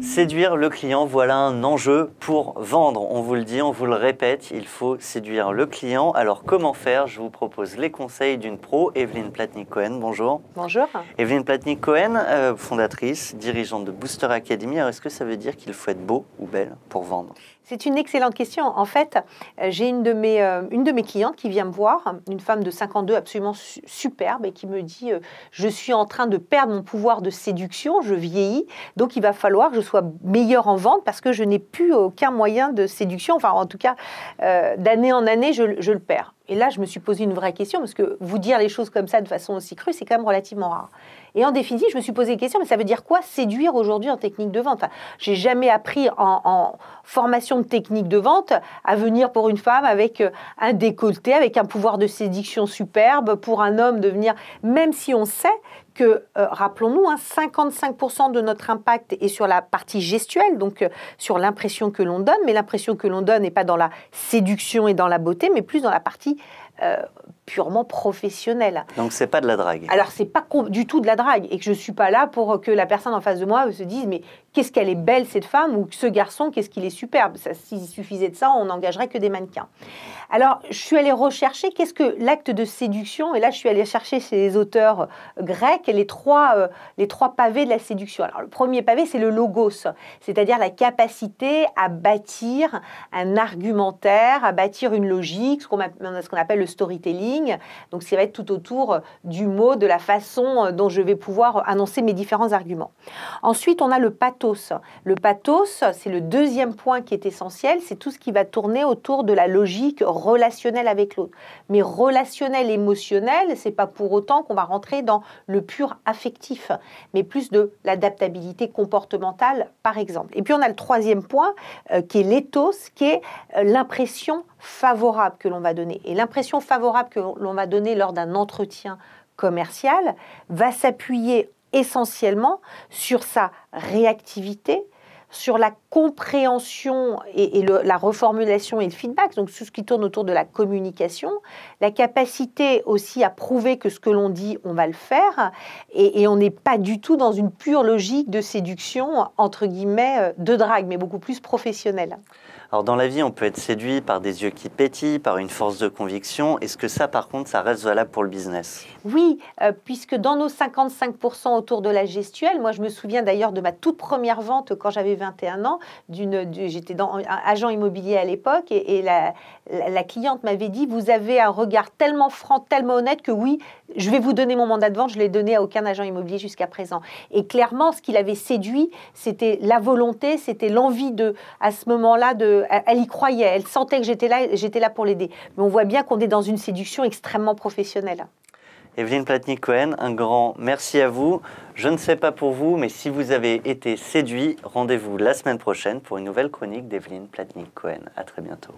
Séduire le client, voilà un enjeu pour vendre. On vous le dit, on vous le répète, il faut séduire le client. Alors comment faire? Je vous propose les conseils d'une pro, Evelyne Platnik-Cohen. Bonjour. Bonjour. Evelyne Platnik-Cohen, fondatrice, dirigeante de Booster Academy. Alors est-ce que ça veut dire qu'il faut être beau ou belle pour vendre? C'est une excellente question. En fait, j'ai une de mes clientes qui vient me voir, une femme de 52 absolument superbe et qui me dit je suis en train de perdre mon pouvoir de séduction, je vieillis, donc il va falloir que je sois meilleure en vente parce que je n'ai plus aucun moyen de séduction. Enfin, en tout cas, d'année en année, je le perds. Et là, je me suis posé une vraie question, parce que vous dire les choses comme ça de façon aussi crue, c'est quand même relativement rare. Et en définitive, je me suis posé une question, mais ça veut dire quoi séduire aujourd'hui en technique de vente? Enfin, j'ai jamais appris en formation de technique de vente à venir pour une femme avec un décolleté, avec un pouvoir de séduction superbe, pour un homme de venir, même si on sait que, rappelons-nous, 55% de notre impact est sur la partie gestuelle, donc sur l'impression que l'on donne, mais l'impression que l'on donne n'est pas dans la séduction et dans la beauté, mais plus dans la partie purement professionnelle. Donc c'est pas de la drague. Alors c'est pas du tout de la drague et que je suis pas là pour que la personne en face de moi se dise mais qu'est-ce qu'elle est belle cette femme ou ce garçon qu'est-ce qu'il est superbe. S'il suffisait de ça, on n'engagerait que des mannequins. Alors je suis allée rechercher qu'est-ce que l'acte de séduction et là je suis allée chercher chez les auteurs grecs les trois pavés de la séduction. Alors le premier pavé c'est le logos, c'est-à-dire la capacité à bâtir un argumentaire, à bâtir une logique, ce qu'on appelle le storytelling. Donc, ça va être tout autour du mot, de la façon dont je vais pouvoir annoncer mes différents arguments. Ensuite, on a le pathos. Le pathos, c'est le deuxième point qui est essentiel. C'est tout ce qui va tourner autour de la logique relationnelle avec l'autre. Mais relationnel, émotionnel, c'est pas pour autant qu'on va rentrer dans le pur affectif, mais plus de l'adaptabilité comportementale, par exemple. Et puis, on a le troisième point qui est l'éthos, qui est l'impression favorable que l'on va donner. Et l'impression favorable que l'on va donner lors d'un entretien commercial va s'appuyer essentiellement sur sa réactivité, sur la compréhension et la reformulation et le feedback, donc tout ce qui tourne autour de la communication, la capacité aussi à prouver que ce que l'on dit, on va le faire, et on n'est pas du tout dans une pure logique de séduction, entre guillemets, de drague, mais beaucoup plus professionnelle. Alors dans la vie, on peut être séduit par des yeux qui pétillent, par une force de conviction. Est-ce que ça, par contre, ça reste valable pour le business? Oui, puisque dans nos 55% autour de la gestuelle, moi je me souviens d'ailleurs de ma toute première vente quand j'avais 21 ans, j'étais agent immobilier à l'époque, et la cliente m'avait dit « Vous avez un regard tellement franc, tellement honnête que oui, je vais vous donner mon mandat de vente, je ne l'ai donné à aucun agent immobilier jusqu'à présent. » Et clairement, ce qui l'avait séduit, c'était la volonté, c'était l'envie à ce moment-là, elle y croyait, elle sentait que j'étais là pour l'aider. Mais on voit bien qu'on est dans une séduction extrêmement professionnelle. Evelyne Platnik-Cohen, un grand merci à vous. Je ne sais pas pour vous, mais si vous avez été séduit, rendez-vous la semaine prochaine pour une nouvelle chronique d'Evelyne Platnik-Cohen. À très bientôt.